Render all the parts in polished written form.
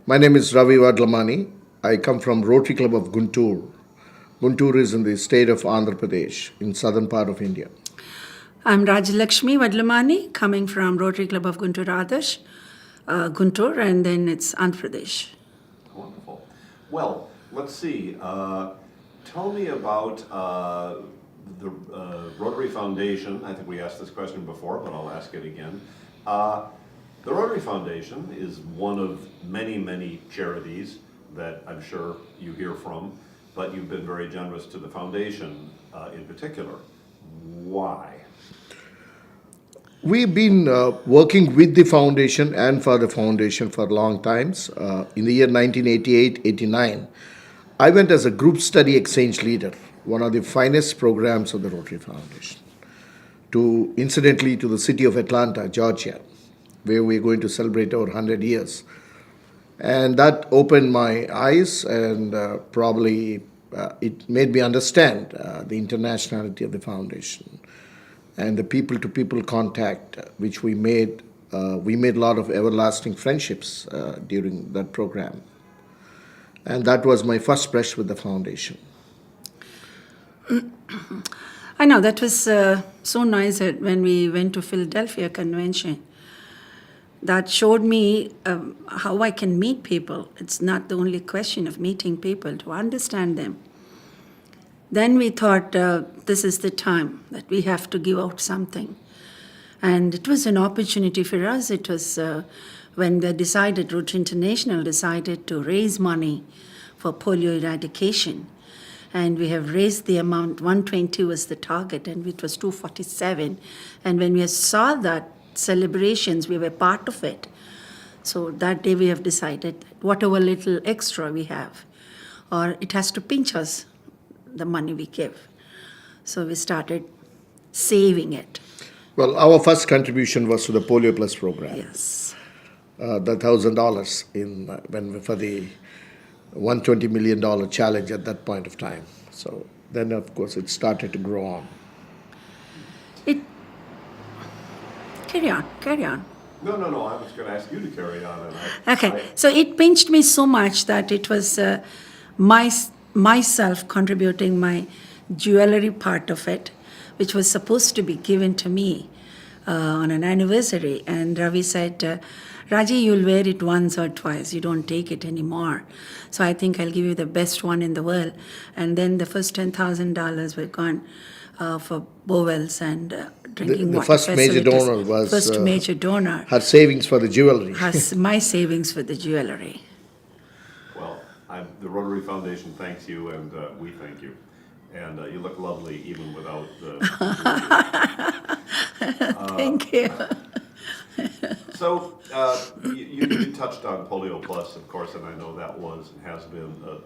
My name is Ravi Vadlamani. I come from Rotary Club of Guntur. Guntur is in the state of Andhra Pradesh, in southern part of India. I'm Rajalakshmi Vadlamani, coming from Rotary Club of Guntur Adarsh, Guntur, and then it's Andhra Pradesh. Wonderful. Well, let's see. Tell me about the Rotary Foundation. I think we asked this question before, but I'll ask it again. The Rotary Foundation is one of many, many charities that I'm sure you hear from, but you've been very generous to the foundation in particular. Why? We've been working with the foundation and for the foundation for long times. In the year 1988-89, I went as a group study exchange leader, one of the finest programs of the Rotary Foundation, incidentally to the city of Atlanta, Georgia, where we're going to celebrate our 100 years. And that opened my eyes and probably it made me understand the internationality of the foundation and the people-to-people contact which we made. We made a lot of everlasting friendships during that program. And that was my first brush with the foundation. I know, that was so nice when we went to Philadelphia convention. That showed me how I can meet people. It's not the only question of meeting people, to understand them. Then we thought this is the time that we have to give out something. And it was an opportunity for us. It was when Rotary International decided to raise money for polio eradication. And we have raised the amount, 120 was the target, and it was 247. And when we saw that celebrations, we were part of it. So that day we have decided whatever little extra we have, or it has to pinch us, the money we give. So we started saving it. Well, our first contribution was to the Polio Plus program. Yes. The $1,000 for the $120 million challenge at that point of time. So then, of course, it started to grow on. Carry on. No, I was going to ask you to carry on. So it pinched me so much that it was myself contributing my jewelry part of it, which was supposed to be given to me on an anniversary. And Ravi said, Raji, you'll wear it once or twice. You don't take it anymore. So I think I'll give you the best one in the world. And then the first $10,000 were gone for bowels and drinking water. The first major donor was... First major donor. Her savings for the jewelry. My savings for the jewelry. Well, the Rotary Foundation thanks you, and we thank you. And you look lovely even without the... Thank you. So you touched on Polio Plus, of course, and I know that was and has been a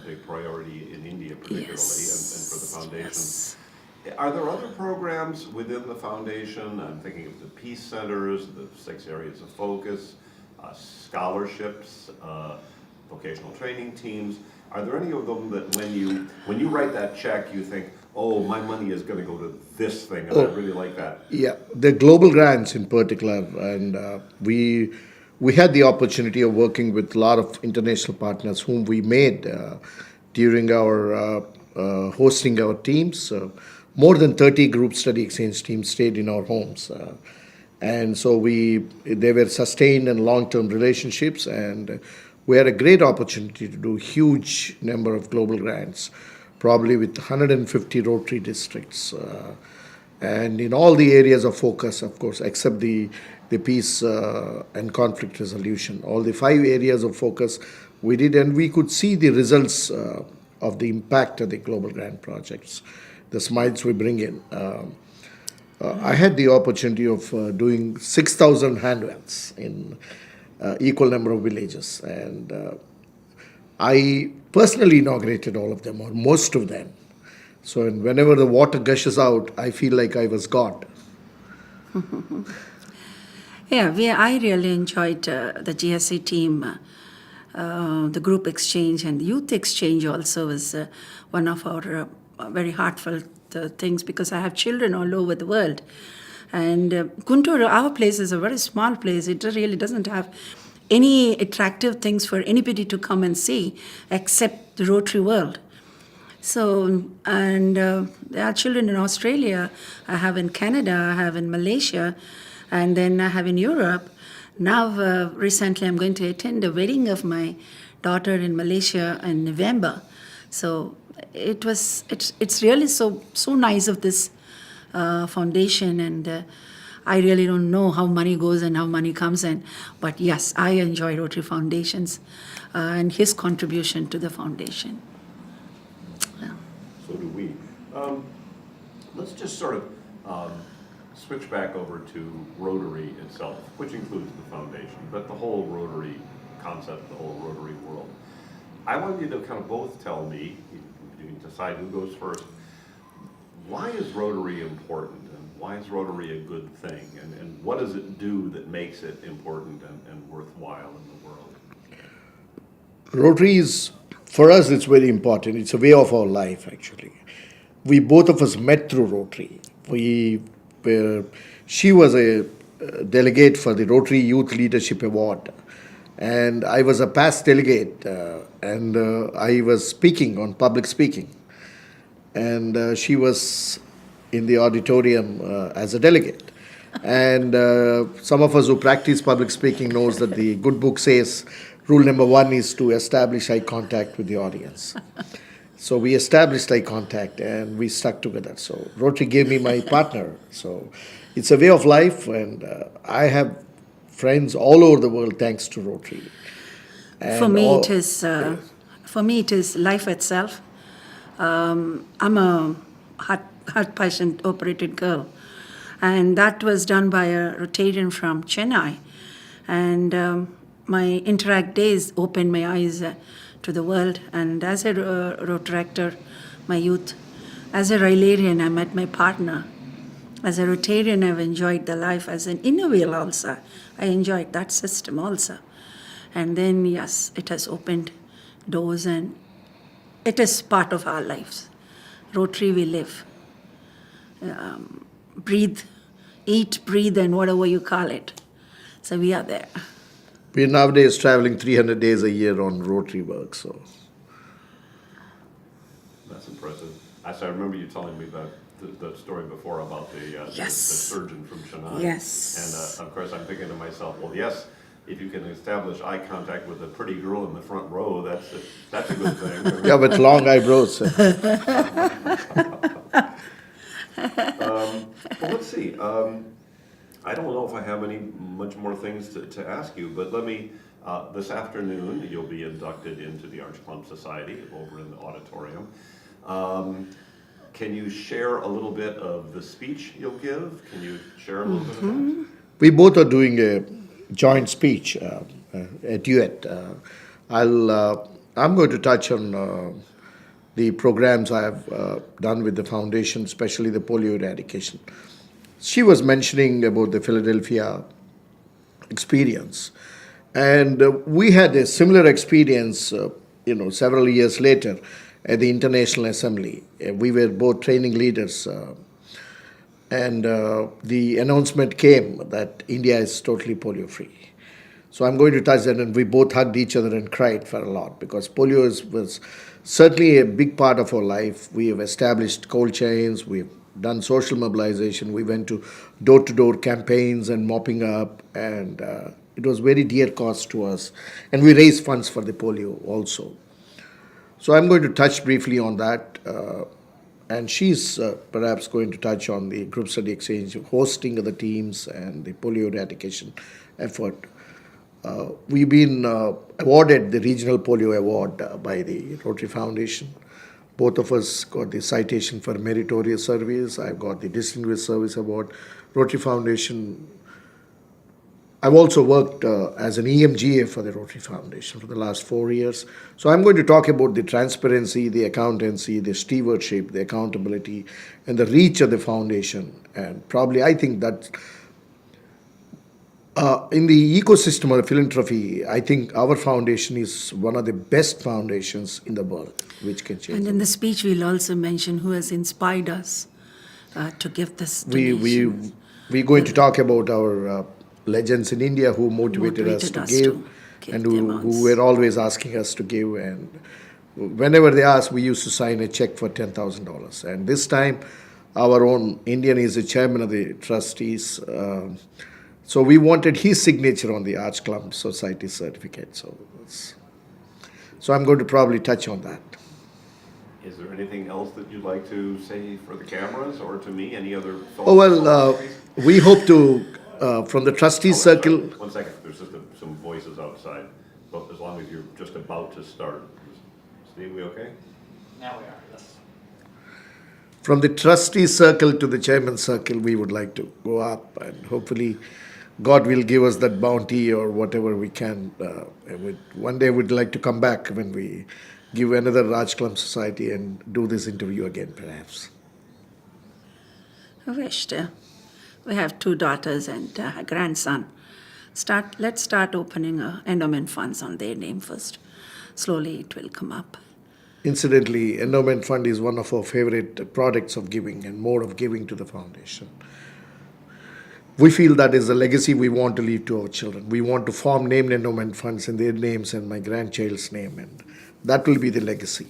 big priority in India particularly, and for the foundation. Yes. Are there other programs within the foundation? I'm thinking of the peace centers, the 6 areas of focus, scholarships, vocational training teams. Are there any of them that when you write that check, you think, oh, my money is going to go to this thing, and I really like that? Yeah, the global grants in particular, and we had the opportunity of working with a lot of international partners whom we made during our hosting our teams. More than 30 group study exchange teams stayed in our homes. And so they were sustained and long-term relationships, and we had a great opportunity to do huge number of global grants, probably with 150 Rotary districts. And in all the areas of focus, of course, except the peace and conflict resolution, all the 5 areas of focus we did, and we could see the results of the impact of the global grant projects, the smiles we bring in. I had the opportunity of doing 6,000 handwells in equal number of villages, and I personally inaugurated all of them, or most of them. So whenever the water gushes out, I feel like I was God. Yeah, I really enjoyed the GSA team. The group exchange and the youth exchange also was one of our very heartfelt things, because I have children all over the world. And Guntur, our place is a very small place. It really doesn't have any attractive things for anybody to come and see except the Rotary world. So, and there are children in Australia, I have in Canada, I have in Malaysia, and then I have in Europe. Now, recently, I'm going to attend the wedding of my daughter in Malaysia in November. So it's really so nice of this foundation, and I really don't know how money goes and how money comes in, but yes, I enjoy Rotary Foundations and his contribution to the foundation. So do we. Let's just sort of switch back over to Rotary itself, which includes the foundation, but the whole Rotary concept, the whole Rotary world. I want you to kind of both tell me, you can decide who goes first, why is Rotary important, and why is Rotary a good thing, and what does it do that makes it important and worthwhile in the world? Rotary is, for us, it's very important. It's a way of our life, actually. We both of us met through Rotary. She was a delegate for the Rotary Youth Leadership Award, and I was a past delegate, and I was speaking on public speaking, and she was in the auditorium as a delegate. And some of us who practice public speaking knows that the good book says rule number 1 is to establish eye contact with the audience. So we established eye contact and we stuck together. So Rotary gave me my partner. So it's a way of life, and I have friends all over the world thanks to Rotary. And For me, it is life itself. I'm a heart patient operated girl, and that was done by a Rotarian from Chennai. And my Interact days opened my eyes to the world. And as a Rotaractor, my youth, as a Rilarian, I met my partner. As a Rotarian, I've enjoyed the life. As an Intervie also, I enjoyed that system also. And then, yes, it has opened doors, and it is part of our lives. Rotary, we live. Breathe, eat, breathe, and whatever you call it. So we are there. we're nowadays traveling 300 days a year on Rotary work. So That's impressive. I remember you telling me the story before about the surgeon from Chennai. Yes. And of course, I'm thinking to myself, well, yes, if you can establish eye contact with a pretty girl in the front row, that's a good thing. yeah, with long eyebrows. Well, let's see. I don't know if I have much more things to ask you, but let me, this afternoon, you'll be inducted into the Arch Clump Society over in the auditorium. Can you share a little bit of the speech you'll give? Can you share a little bit of that? We both are doing a joint speech, a duet. I'm going to touch on the programs I have done with the foundation, especially the polio eradication. She was mentioning about the Philadelphia experience, and we had a similar experience, several years later at the International Assembly. We were both training leaders, and the announcement came that India is totally polio-free. So I'm going to touch that, and we both hugged each other and cried for a lot, because polio was certainly a big part of our life. We have established cold chains, we've done social mobilization, we went to door-to-door campaigns and mopping up, and it was very dear cause to us. And we raised funds for the polio also. So I'm going to touch briefly on that, and she's perhaps going to touch on the group study exchange, hosting of the teams, and the polio eradication effort. We've been awarded the Regional Polio Award by the Rotary Foundation. Both of us got the citation for meritorious service. I've got the Distinguished Service Award. Rotary Foundation. I've also worked as an EMGA for the Rotary Foundation for the last 4 years. So I'm going to talk about the transparency, the accountancy, the stewardship, the accountability, and the reach of the foundation. And probably I think that in the ecosystem of philanthropy, I think our foundation is one of the best foundations in the world, which can change. And in the speech, we'll also mention who has inspired us to give this donation. We're going to talk about our legends in India who motivated us to give. give and the who amounts. were always asking us to give. And whenever they asked, we used to sign a check for $10,000. And this time, our own Indian is the chairman of the trustees. So we wanted his signature on the Arch Club Society certificate. So I'm going to probably touch on that. Is there anything else that you'd like to say for the cameras or to me? Any other thoughts? Oh, well, we hope to, from the trustees circle, 1 second, there's just some voices outside, but as long as you're just about to start. Steve, we okay? Now we are, yes. from the trustees circle to the chairman circle, we would like to go up, and hopefully God will give us that bounty or whatever we can. One day we'd like to come back when we give another Raj Club Society and do this interview again, perhaps. I wished. We have 2 daughters and a grandson. Let's start opening endowment funds on their name first. Slowly it will come up. Incidentally, endowment fund is one of our favorite products of giving and mode of giving to the foundation. We feel that is a legacy we want to leave to our children. We want to form named endowment funds in their names and my grandchild's name, and that will be the legacy.